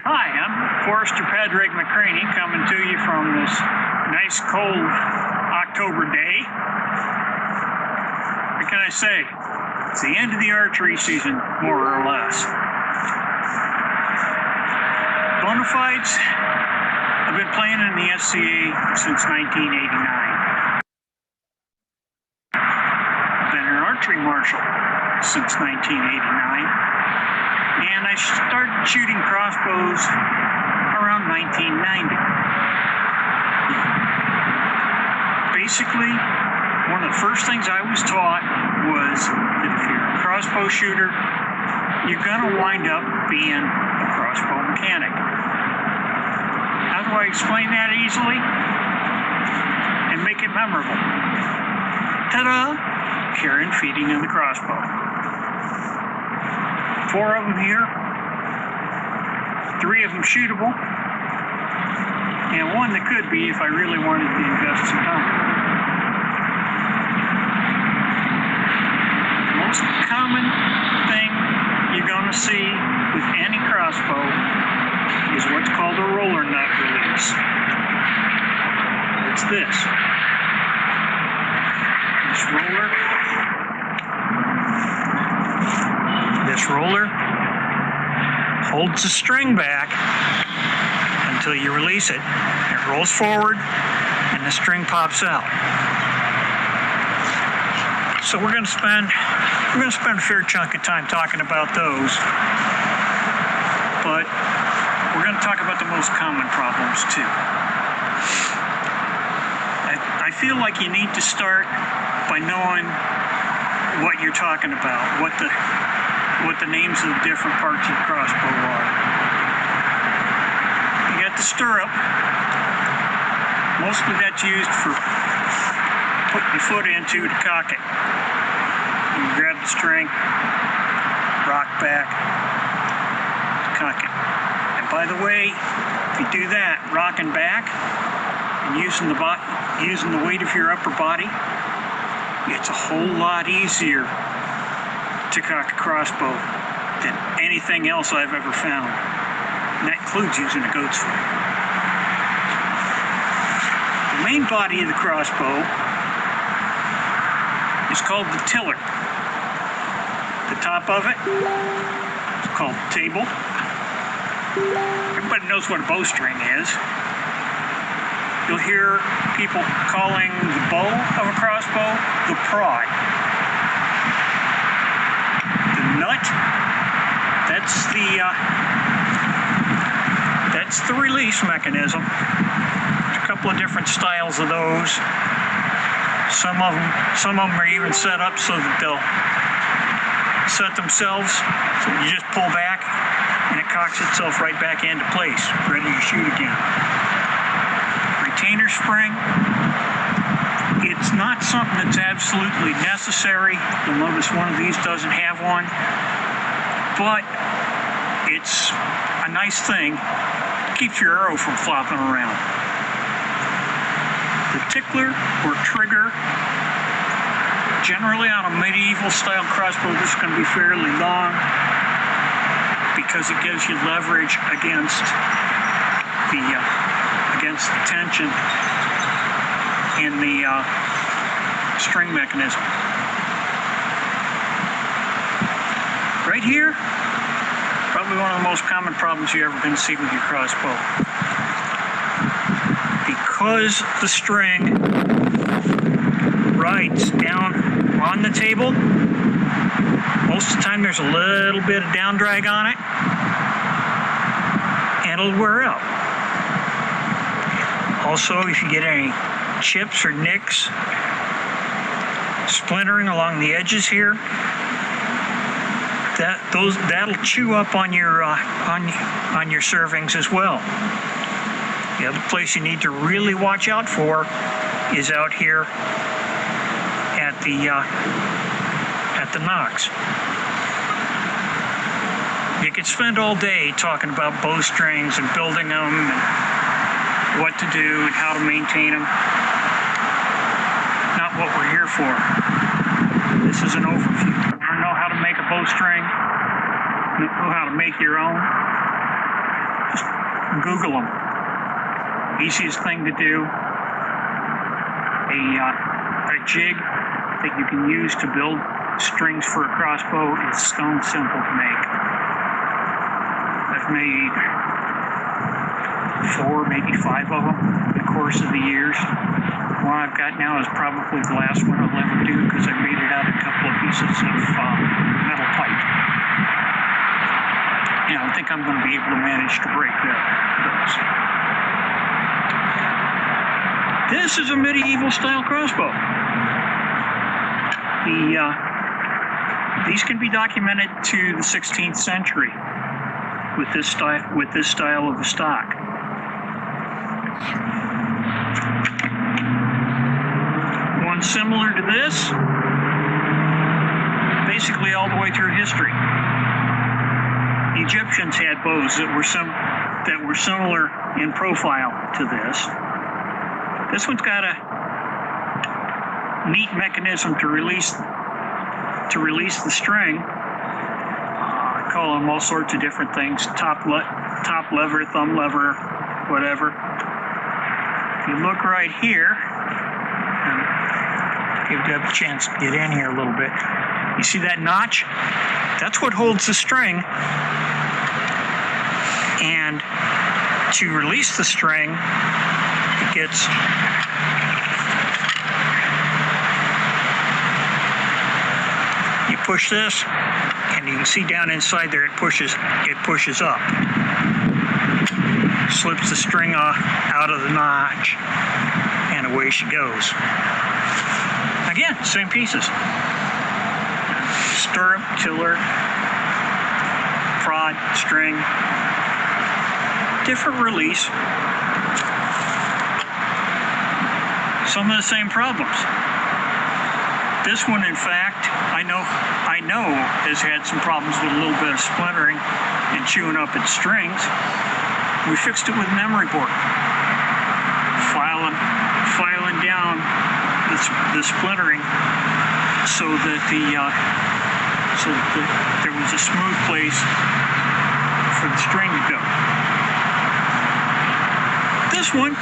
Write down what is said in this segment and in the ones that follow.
Hi, I'm Forester Padraig McCraney coming to you from this nice cold October day. What can I say? It's the end of the archery season, more or less. Bonafides, I've been playing in the SCA since 1989. I've been an archery marshal since 1989. And I started shooting crossbows around 1990. Basically, one of the first things I was taught was that if you're a crossbow shooter, you're going to wind up being a crossbow mechanic. How do I explain that easily and make it memorable? Ta-da! Care and feeding of the crossbow. 4 of them here, 3 of them shootable, and 1 that could be if I really wanted to invest some time. The most common thing you're going to see with any crossbow is what's called a roller nut release. It's this. This roller holds the string back until you release it. It rolls forward and the string pops out. So we're going to spend a fair chunk of time talking about those. But we're going to talk about the most common problems too. I feel like you need to start by knowing what you're talking about, what the names of the different parts of the crossbow are. You got the stirrup. Mostly that's used for putting the foot into to cock it. You grab the string, rock back, cock it. And by the way, if you do that, rocking back and using the weight of your upper body, it's a whole lot easier to cock a crossbow than anything else I've ever found. And that includes using a goat's foot. The main body of the crossbow is called the tiller. The top of it is called the table. Everybody knows what a bowstring is. You'll hear people calling the bow of a crossbow the prod. Nut, that's the release mechanism. There's a couple of different styles of those. Some of them are even set up so that they'll set themselves. So you just pull back and it cocks itself right back into place, ready to shoot again. Retainer spring. It's not something that's absolutely necessary. You'll notice one of these doesn't have one, but it's a nice thing. Keeps your arrow from flopping around. The tickler or trigger, generally on a medieval style crossbow, this is going to be fairly long because it gives you leverage against the tension in the string mechanism. Right here, probably one of the most common problems you're ever going to see with your crossbow. Because the string rides down on the table, most of the time there's a little bit of down drag on it, and it'll wear out. Also, if you get any chips or nicks splintering along the edges here, that'll chew up on your servings as well. The other place you need to really watch out for is out here at the nocks. You could spend all day talking about bowstrings and building them and what to do and how to maintain them. Not what we're here for. This is an overview. You want to know how to make a bowstring? Know how to make your own? Just Google them. Easiest thing to do. A jig that you can use to build strings for a crossbow is stone simple to make. I've made 4, maybe 5 of them in the course of the years. The one I've got now is probably the last one I'll ever do because I made it out of a couple of pieces of metal pipe. And I think I'm going to be able to manage to break those. This is a medieval style crossbow. These can be documented to the 16th century with this style of a stock. One similar to this, basically all the way through history. The Egyptians had bows that were similar in profile to this. This one's got a neat mechanism to release the string. I call them all sorts of different things: top lever, thumb lever, whatever. If you look right here, give Deb a chance to get in here a little bit. You see that notch? That's what holds the string. And to release the string, it gets you push this, and you can see down inside there it pushes up. Slips the string out of the notch, and away she goes. Again, same pieces. Stirrup, tiller, prod, string, different release. Some of the same problems. This one, in fact, I know has had some problems with a little bit of splintering and chewing up its strings. We fixed it with memory board. Filing down the splintering so that there was a smooth place for the string to go. This one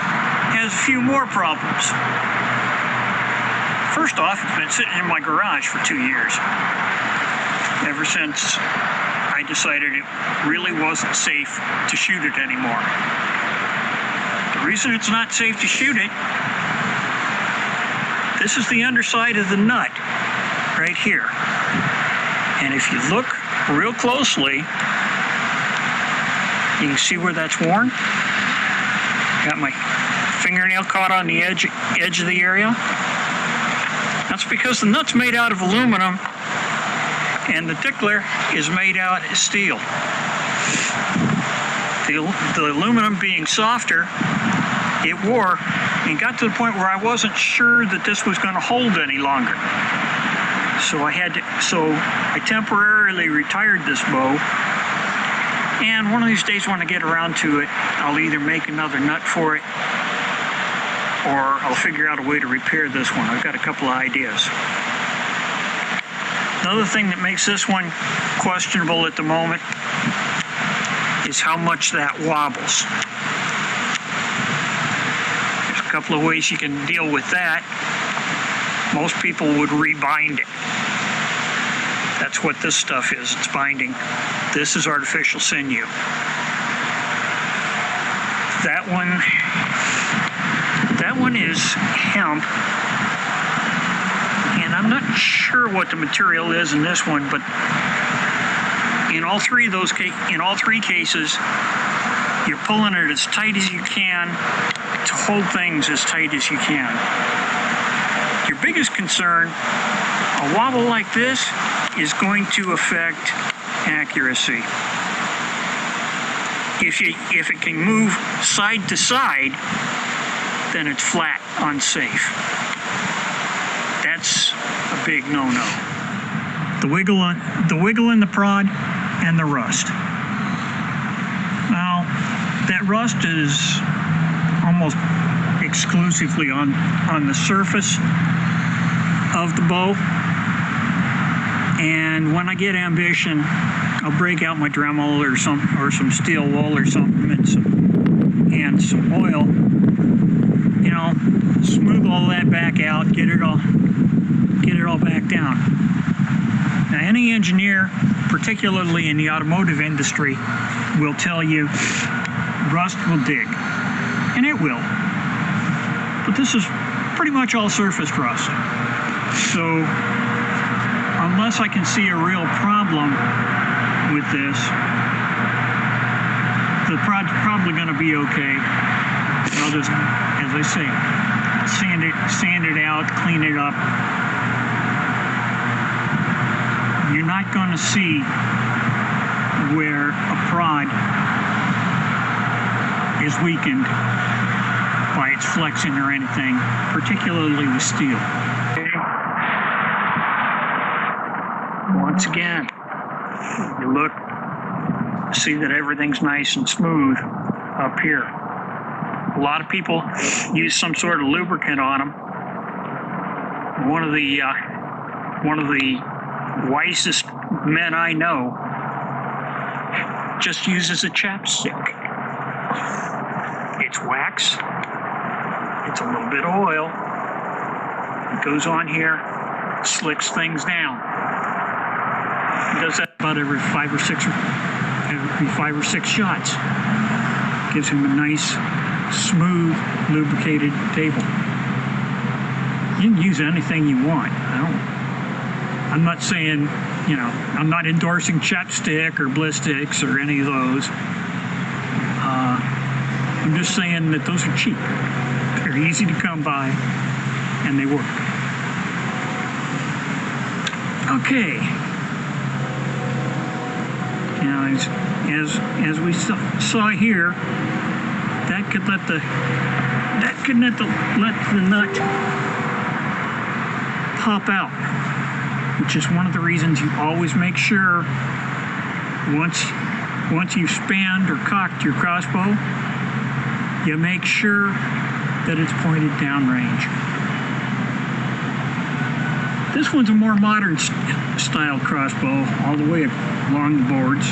has a few more problems. First off, it's been sitting in my garage for 2 years. Ever since I decided it really wasn't safe to shoot it anymore. The reason it's not safe to shoot it, this is the underside of the nut right here. And if you look real closely, you can see where that's worn. Got my fingernail caught on the edge of the area. That's because the nut's made out of aluminum and the tickler is made out of steel. The aluminum being softer, it wore and got to the point where I wasn't sure that this was going to hold any longer. So I temporarily retired this bow. And one of these days when I get around to it, I'll either make another nut for it or I'll figure out a way to repair this one. I've got a couple of ideas. Another thing that makes this one questionable at the moment is how much that wobbles. There's a couple of ways you can deal with that. Most people would rebind it. That's what this stuff is. It's binding. This is artificial sinew. That one is hemp, and I'm not sure what the material is in this one, but in all three cases, you're pulling it as tight as you can to hold things as tight as you can. Your biggest concern, a wobble like this is going to affect accuracy. If it can move side to side, then it's flat, unsafe. That's a big no-no. The wiggle in the prod and the rust. Now, that rust is almost exclusively on the surface of the bow. And when I get ambition, I'll break out my Dremel or some steel wool or something and some oil. You know, smooth all that back out, get it all back down. Now, any engineer, particularly in the automotive industry, will tell you rust will dig, and it will. But this is pretty much all surface rust. So unless I can see a real problem with this, the project's probably going to be okay. I'll just, as I say, sand it out, clean it up. You're not going to see where a prod is weakened by its flexing or anything, particularly with steel. Once again, you look, see that everything's nice and smooth up here. A lot of people use some sort of lubricant on them. One of the wisest men I know just uses a chapstick. It's wax. It's a little bit of oil. It goes on here, slicks things down. He does that about every five or six shots. Gives him a nice, smooth, lubricated table. You can use anything you want. I'm not saying, you know, I'm not endorsing chapstick or Blistics or any of those. I'm just saying that those are cheap. They're easy to come by, and they work. Okay. Now, as we saw here, that could let the nut pop out, which is one of the reasons you always make sure once you've spanned or cocked your crossbow, you make sure that it's pointed downrange. This one's a more modern style crossbow, all the way along the boards.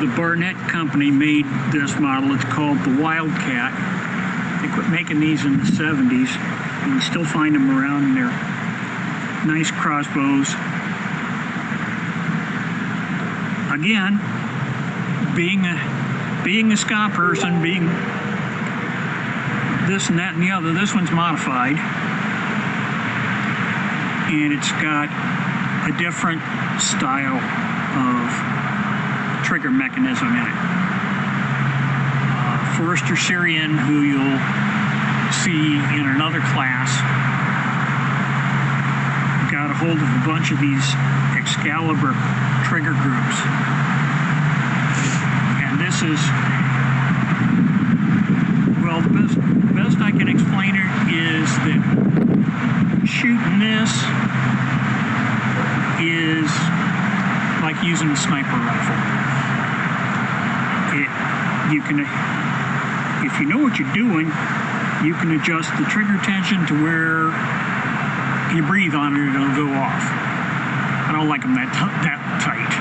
The Barnett company made this model. It's called the Wildcat. They quit making these in the 70s, and you still find them around, and they're nice crossbows. Again, being a ska person, being this and that and the other, this one's modified, and it's got a different style of trigger mechanism in it. Forester Syrian, who you'll see in another class, got a hold of a bunch of these Excalibur trigger groups. And this is, well, the best I can explain it is that shooting this is like using a sniper rifle. You can, if you know what you're doing, you can adjust the trigger tension to where you breathe on it, it'll go off. I don't like them that tight.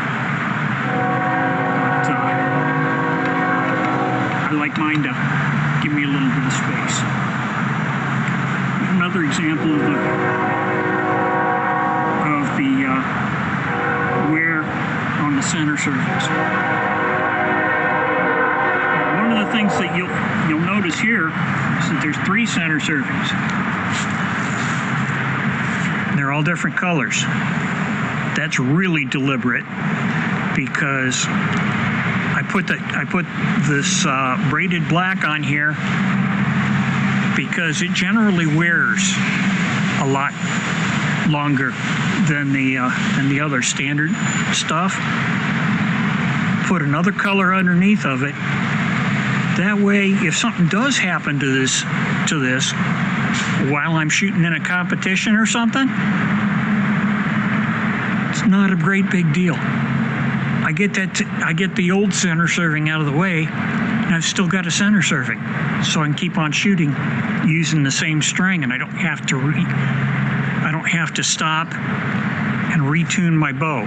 But I like mine to give me a little bit of space. Another example of the wear on the center surface. One of the things that you'll notice here is that there's 3 center surfaces. They're all different colors. That's really deliberate because I put this braided black on here because it generally wears a lot longer than the other standard stuff. Put another color underneath of it. That way, if something does happen to this while I'm shooting in a competition or something, it's not a great big deal. I get the old center serving out of the way, and I've still got a center serving, so I can keep on shooting using the same string, and I don't have to stop and retune my bow.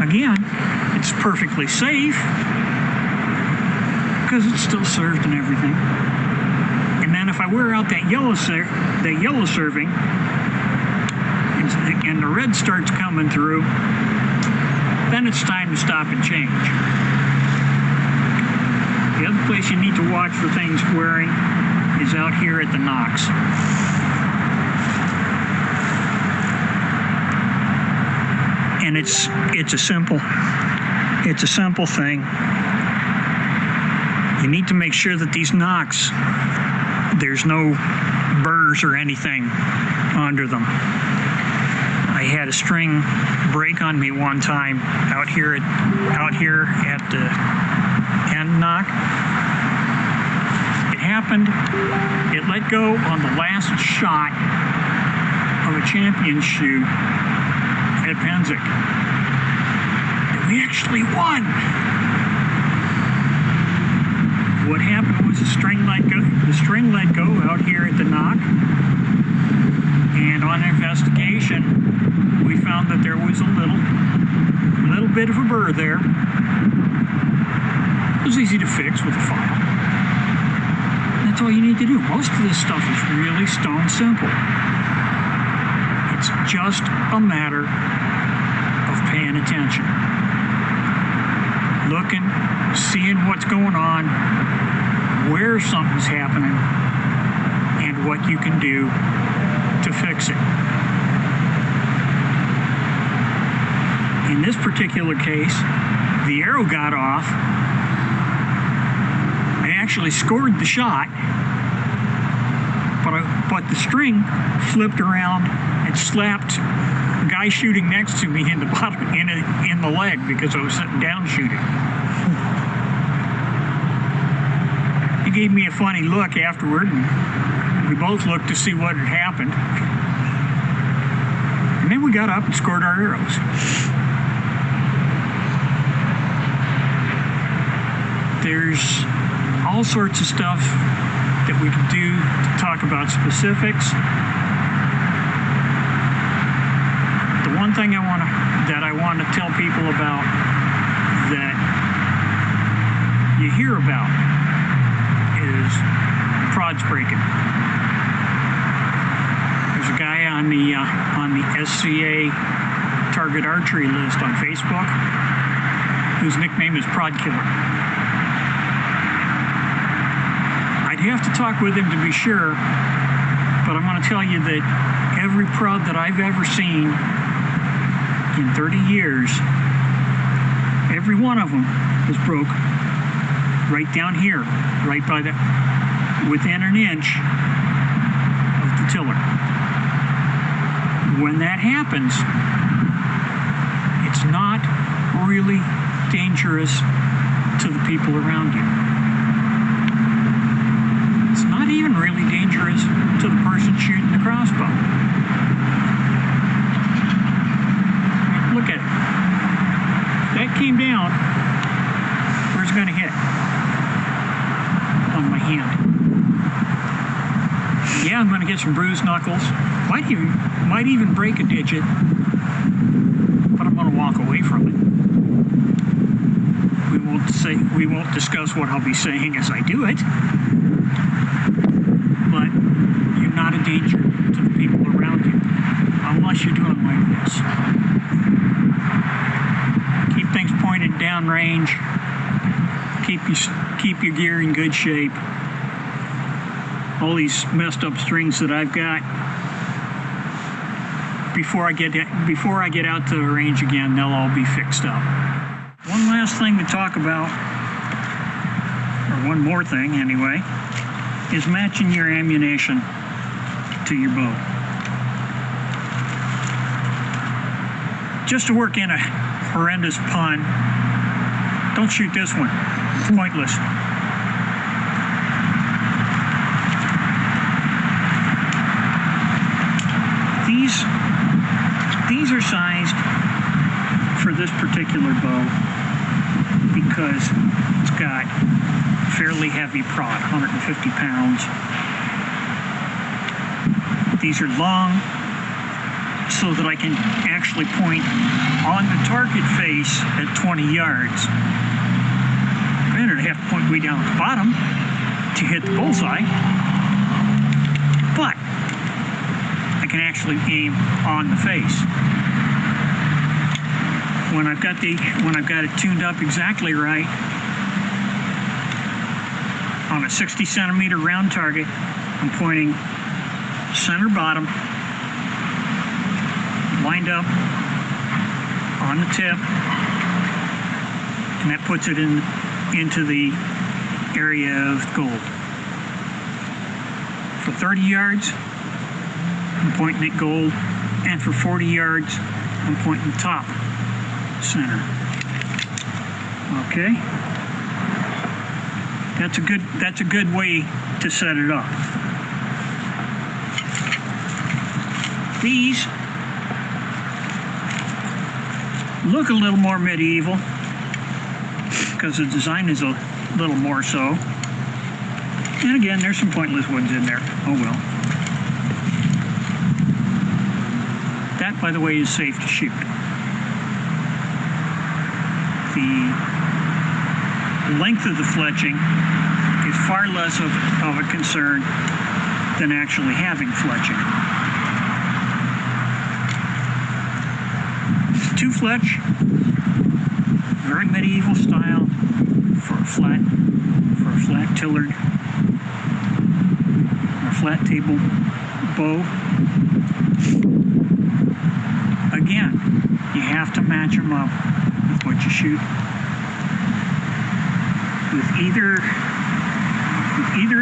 Again, it's perfectly safe because it's still served and everything. And then if I wear out that yellow serving and the red starts coming through, then it's time to stop and change. The other place you need to watch for things wearing is out here at the nocks. And it's a simple thing. You need to make sure that these nocks, there's no burrs or anything under them. I had a string break on me one time out here at the end knock. It happened. It let go on the last shot of a champion shoot at Padraig. And we actually won. What happened was the string let go out here at the knock, and on investigation we found that there was a little bit of a burr there. It was easy to fix with a file. That's all you need to do. Most of this stuff is really stone simple. It's just a matter of paying attention, looking, seeing what's going on, where something's happening, and what you can do to fix it. In this particular case, the arrow got off. I actually scored the shot, but the string flipped around and slapped the guy shooting next to me in the bottom, in the leg, because I was sitting down shooting. He gave me a funny look afterward, and we both looked to see what had happened. And then we got up and scored our arrows. There's all sorts of stuff that we can do to talk about specifics. The one thing I want to tell people about that you hear about is prods breaking. There's a guy on the SCA target archery list on Facebook whose nickname is Prod Killer. I'd have to talk with him to be sure, but I'm going to tell you that every prod that I've ever seen in 30 years, every one of them is broke right down here, right by within an inch of the tiller. When that happens, it's not really dangerous to the people around you. It's not even really dangerous to the person shooting the crossbow. Look at it. If that came down, where's it going to hit? On my hand. Yeah, I'm going to get some bruised knuckles. Might even break a digit, but I'm going to walk away from it. We won't discuss what I'll be saying as I do it, but you're not a danger to the people around you unless you're doing like this. Keep things pointed downrange. Keep your gear in good shape. All these messed up strings that I've got, before I get out to the range again, they'll all be fixed up. One last thing to talk about, or one more thing anyway, is matching your ammunition to your bow. Just to work in a horrendous pun, don't shoot this one. It's pointless. These are sized for this particular bow because it's got fairly heavy prod, 150 pounds. These are long, so that I can actually point on the target face at 20 yards. Granted, I have to point way down at the bottom to hit the bullseye, but I can actually aim on the face. When I've got it tuned up exactly right, on a 60 centimeter round target, I'm pointing center bottom, lined up on the tip, and that puts it into the area of gold. For 30 yards, I'm pointing at gold, and for 40 yards, I'm pointing top center. Okay, that's a good way to set it up. These look a little more medieval because the design is a little more so. And again, there's some pointless ones in there. Oh well. That, by the way, is safe to shoot. The length of the fletching is far less of a concern than actually having fletching. Two fletch, very medieval style for a flat tillered or flat table bow. Again, you have to match them up with what you shoot. With either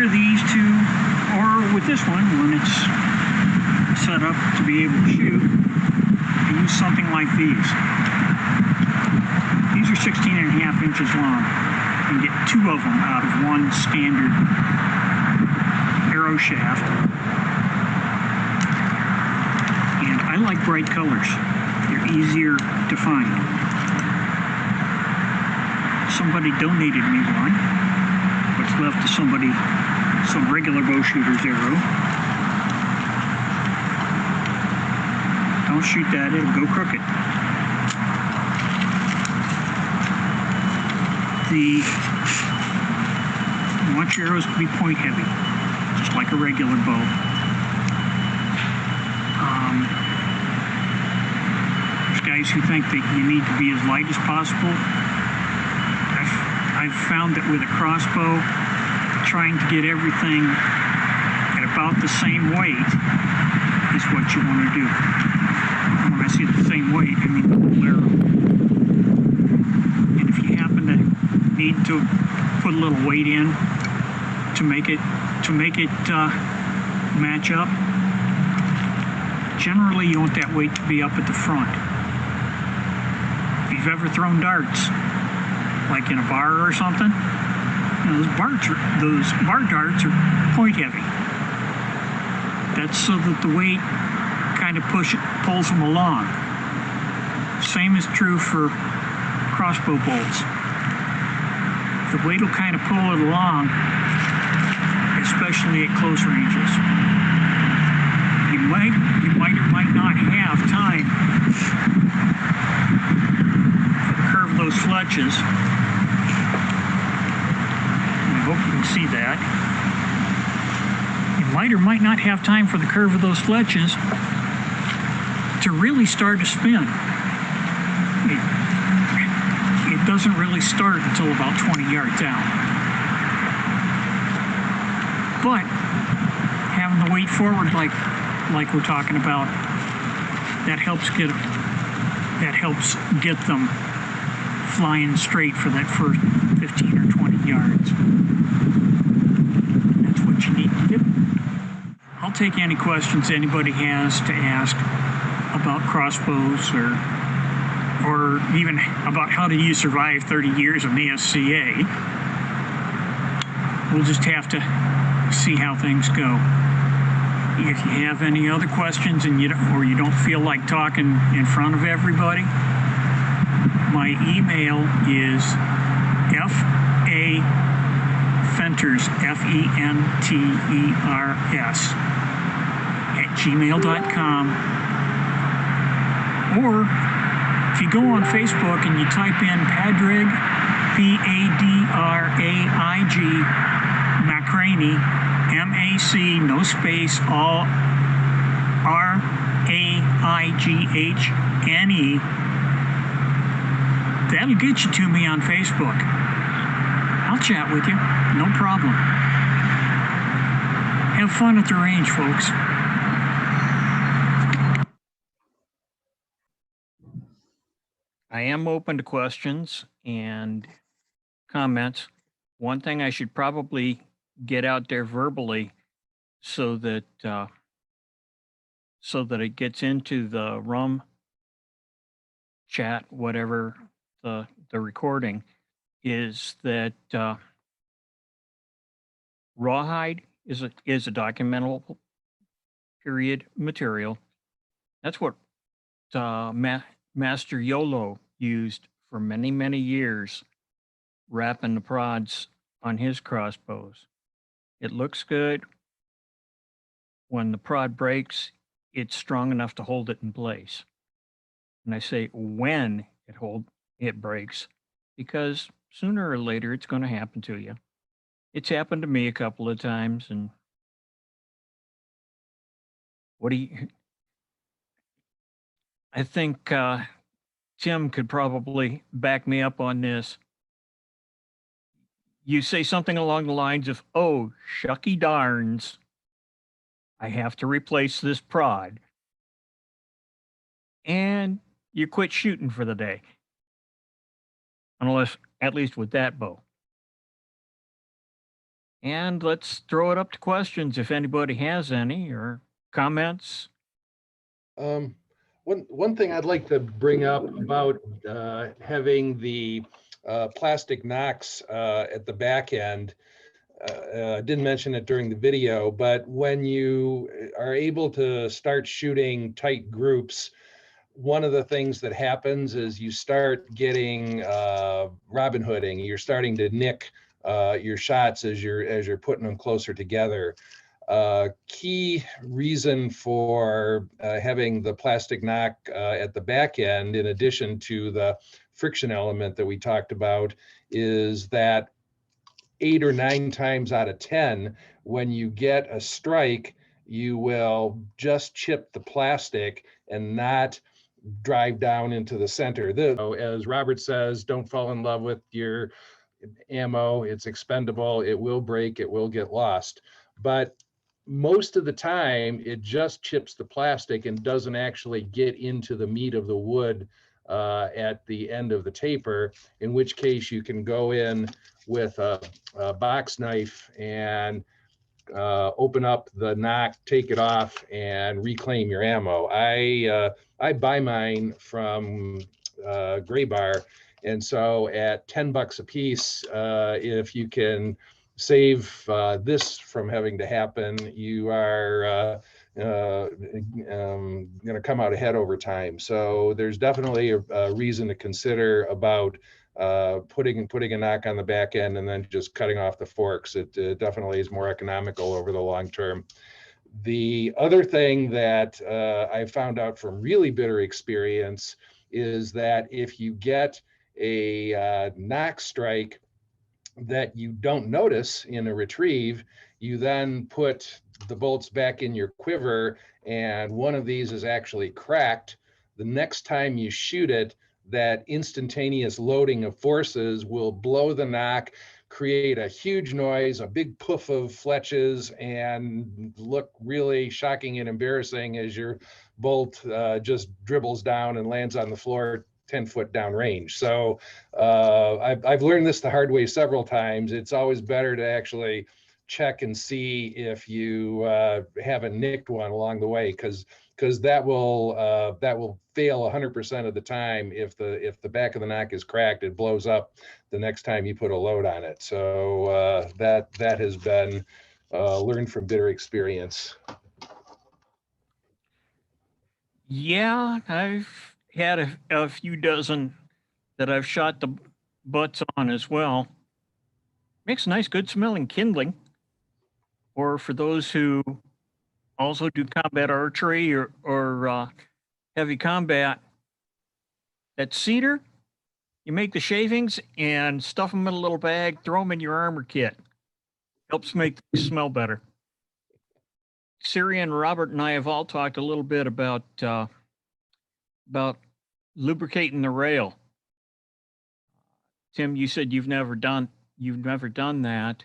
of these two, or with this one when it's set up to be able to shoot, I use something like these. These are 16.5 inches long. You can get two of them out of one standard arrow shaft. And I like bright colors. They're easier to find. Somebody donated me one. What's left is some regular bow shooter's arrow. Don't shoot that, it'll go crooked. You want your arrows to be point heavy, just like a regular bow. There's guys who think that you need to be as light as possible. I've found that with a crossbow, trying to get everything at about the same weight is what you want to do. And when I say the same weight, I mean the whole arrow. And if you happen to need to put a little weight in to make it match up, generally you want that weight to be up at the front. If you've ever thrown darts, like in a bar or something, those bar darts are point heavy. That's so that the weight kind of pulls them along. Same is true for crossbow bolts. The weight will kind of pull it along, especially at close ranges. You might or might not have time to curve those fletches. I hope you can see that. You might or might not have time for the curve of those fletches to really start to spin. It doesn't really start until about 20 yards out. But having the weight forward like we're talking about, that helps get them flying straight for that first 15 or 20 yards. That's what you need to do. I'll take any questions anybody has to ask about crossbows or even about how do you survive 30 years of ESCA. We'll just have to see how things go. If you have any other questions and you don't feel like talking in front of everybody, my email is fenters, FENTERS, @gmail.com, Or if you go on Facebook and you type in Padraig, Padraig, Macranie, MAC, no space, all RAIGHNE, that'll get you to me on Facebook. I'll chat with you, no problem. Have fun at the range, folks. I am open to questions and comments. One thing I should probably get out there verbally so that it gets into the rum chat, whatever the recording, is that rawhide is a documentable period material. That's what Master Yolo used for many, many years, wrapping the prods on his crossbows. It looks good. When the prod breaks, it's strong enough to hold it in place. And I say when it breaks, because sooner or later it's going to happen to you. It's happened to me a couple of times, and I think Tim could probably back me up on this. You say something along the lines of, "Oh, shucky darns, I have to replace this prod." And you quit shooting for the day. Unless, at least with that bow. And let's throw it up to questions if anybody has any, or comments. One thing I'd like to bring up about having the plastic nocks at the back end. I didn't mention it during the video, but when you are able to start shooting tight groups, one of the things that happens is you start getting Robin Hooding. You're starting to nick your shots as you're putting them closer together. Key reason for having the plastic knock at the back end, in addition to the friction element that we talked about, is that 8 or 9 times out of 10, when you get a strike, you will just chip the plastic and not drive down into the center. As Robert says, don't fall in love with your ammo. It's expendable. It will break. It will get lost. But most of the time, it just chips the plastic and doesn't actually get into the meat of the wood at the end of the taper, in which case you can go in with a box knife and open up the knock, take it off, and reclaim your ammo. I buy mine from Gray Bar, and so at $10 a piece, if you can save this from having to happen, you are going to come out ahead over time. So there's definitely a reason to consider about putting a knock on the back end and then just cutting off the forks. It definitely is more economical over the long term. The other thing that I found out from really bitter experience is that if you get a knock strike that you don't notice in a retrieve, you then put the bolts back in your quiver and one of these is actually cracked. The next time you shoot it, that instantaneous loading of forces will blow the knock, create a huge noise, a big poof of fletches, and look really shocking and embarrassing as your bolt just dribbles down and lands on the floor 10 foot down range. So I've learned this the hard way several times. It's always better to actually check and see if you haven't nicked one along the way, because that will fail 100% of the time. If the back of the knock is cracked, it blows up the next time you put a load on it. So that has been learned from bitter experience. Yeah, I've had a few dozen that I've shot the butts on as well. Makes nice, good smelling kindling. Or for those who also do combat archery or heavy combat, that cedar, you make the shavings and stuff them in a little bag, throw them in your armor kit. Helps make things smell better. Siri and Robert and I have all talked a little bit about lubricating the rail. Tim, you said you've never done that.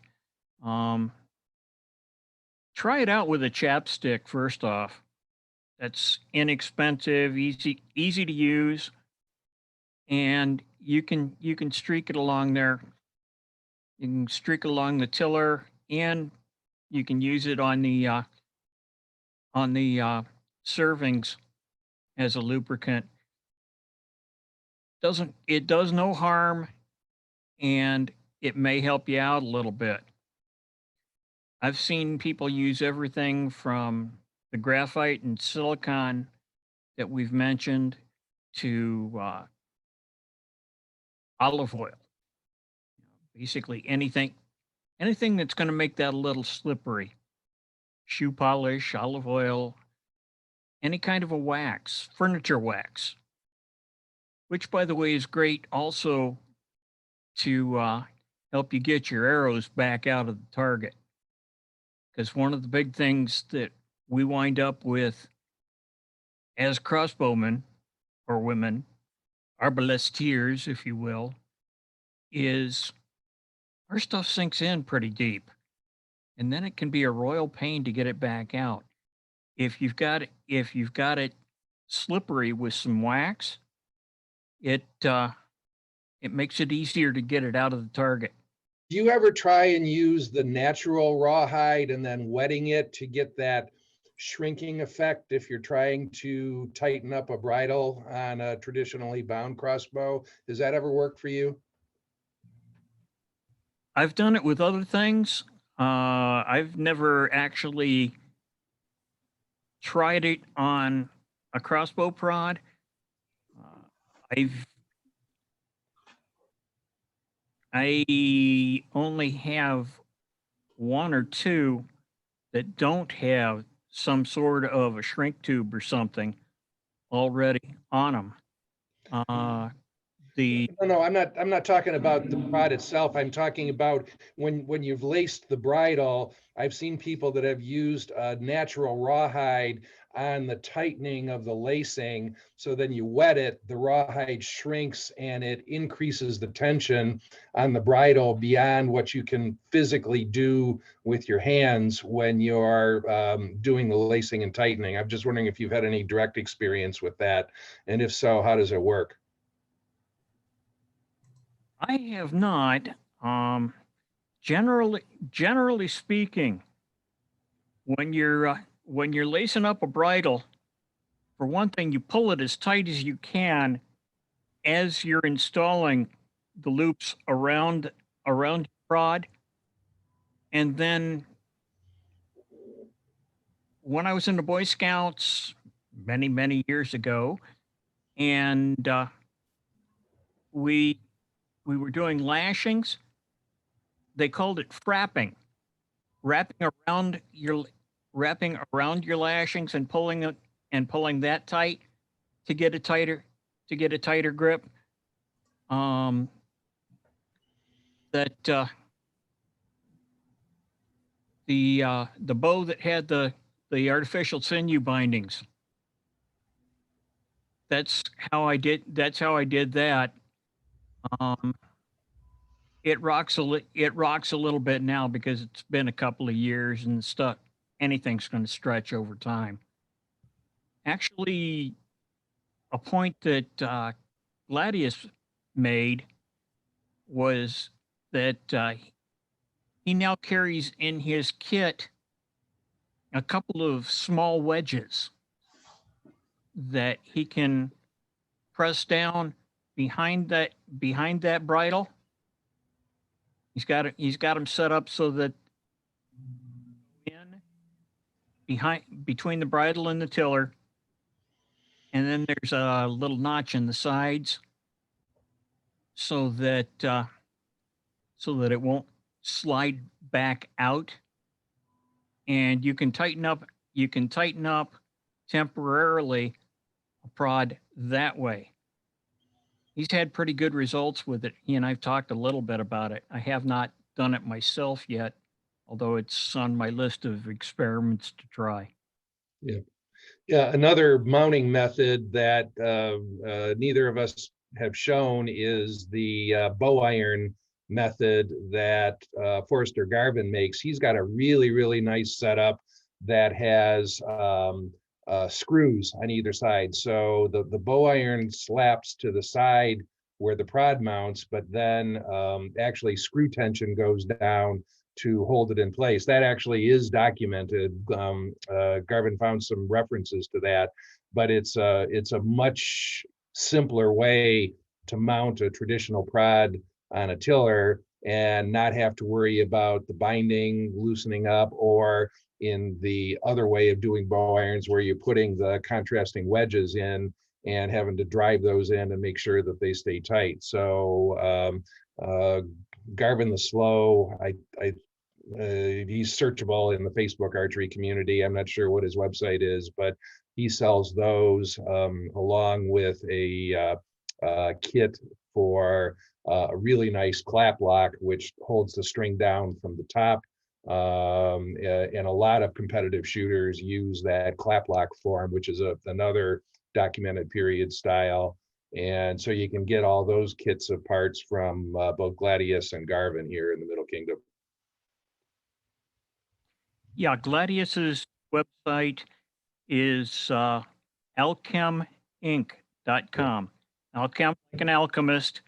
Try it out with a chapstick first off. That's inexpensive, easy to use, and you can streak it along there. You can streak it along the tiller, and you can use it on the servings as a lubricant. It does no harm, and it may help you out a little bit. I've seen people use everything from the graphite and silicon that we've mentioned to olive oil. Basically anything that's going to make that a little slippery. Shoe polish, olive oil, any kind of a wax, furniture wax, which by the way is great also to help you get your arrows back out of the target. Because one of the big things that we wind up with as crossbowmen or women, arbalestiers, if you will, is our stuff sinks in pretty deep. And then it can be a royal pain to get it back out. If you've got it slippery with some wax, it makes it easier to get it out of the target. Do you ever try and use the natural rawhide and then wetting it to get that shrinking effect if you're trying to tighten up a bridle on a traditionally bound crossbow? Does that ever work for you? I've done it with other things. I've never actually tried it on a crossbow prod. I only have one or two that don't have some sort of a shrink tube or something already on them. No, I'm not talking about the prod itself. I'm talking about when you've laced the bridle. I've seen people that have used a natural rawhide on the tightening of the lacing. So then you wet it, the rawhide shrinks and it increases the tension on the bridle beyond what you can physically do with your hands when you're doing the lacing and tightening. I'm just wondering if you've had any direct experience with that. And if so, how does it work? I have not. Generally speaking, when you're lacing up a bridle, for one thing, you pull it as tight as you can as you're installing the loops around your rod. And then when I was in the Boy Scouts many years ago, and we were doing lashings, they called it frapping, wrapping around your lashings and pulling that tight to get a tighter grip. The bow that had the artificial sinew bindings, that's how I did that. It rocks a little bit now because it's been a couple of years and stuff. Anything's going to stretch over time. Actually, a point that Gladius made was that he now carries in his kit a couple of small wedges that he can press down behind that bridle. He's got them set up so that between the bridle and the tiller, and then there's a little notch in the sides so that it won't slide back out, and you can tighten up temporarily a prod that way. He's had pretty good results with it. He and I've talked a little bit about it. I have not done it myself yet, although it's on my list of experiments to try. Yeah. Yeah, another mounting method that neither of us have shown is the bow iron method that Forrester Garvin makes. He's got a really nice setup that has screws on either side. So the bow iron slaps to the side where the prod mounts, but then actually screw tension goes down to hold it in place. That actually is documented. Garvin found some references to that, but it's a much simpler way to mount a traditional prod on a tiller and not have to worry about the binding loosening up, or in the other way of doing bow irons where you're putting the contrasting wedges in and having to drive those in and make sure that they stay tight. So Garvin the Slow, he's searchable in the Facebook archery community. I'm not sure what his website is, but he sells those along with a kit for a really nice clap lock, which holds the string down from the top. And a lot of competitive shooters use that clap lock form, which is another documented period style. And so you can get all those kits of parts from both Gladius and Garvin here in the Middle Kingdom. Yeah, Gladius's website is alcheminc.com. Alchem, like an alchemist,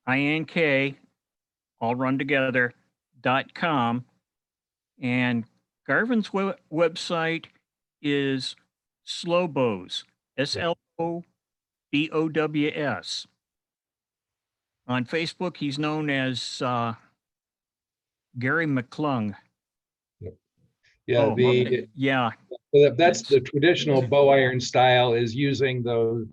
INK, all run together, .com. And Garvin's website is Slowbows, SLOBOWS. On Facebook, he's known as Gary McClung. Yeah, yeah. That's the traditional bow iron style, is using those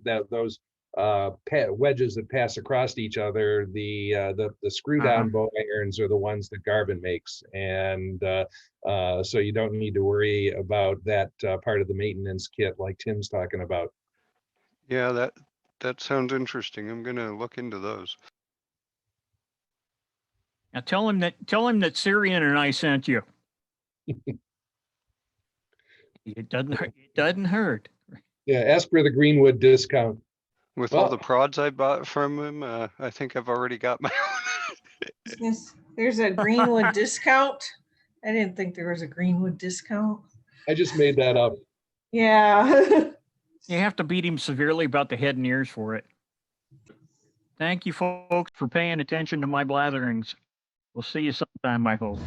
wedges that pass across each other. The screw down bow irons are the ones that Garvin makes, and so you don't need to worry about that part of the maintenance kit like Tim's talking about. Yeah, that sounds interesting. I'm gonna look into those. Now tell him that Syrian and I sent you. It doesn't hurt. Yeah, ask for the Greenwood discount. With all the prods I bought from him, I think I've already got my own. Yes, there's a Greenwood discount. I didn't think there was a Greenwood discount. I just made that up. Yeah. You have to beat him severely about the head and ears for it. Thank you, folks, for paying attention to my blatherings. We'll see you sometime, I hope.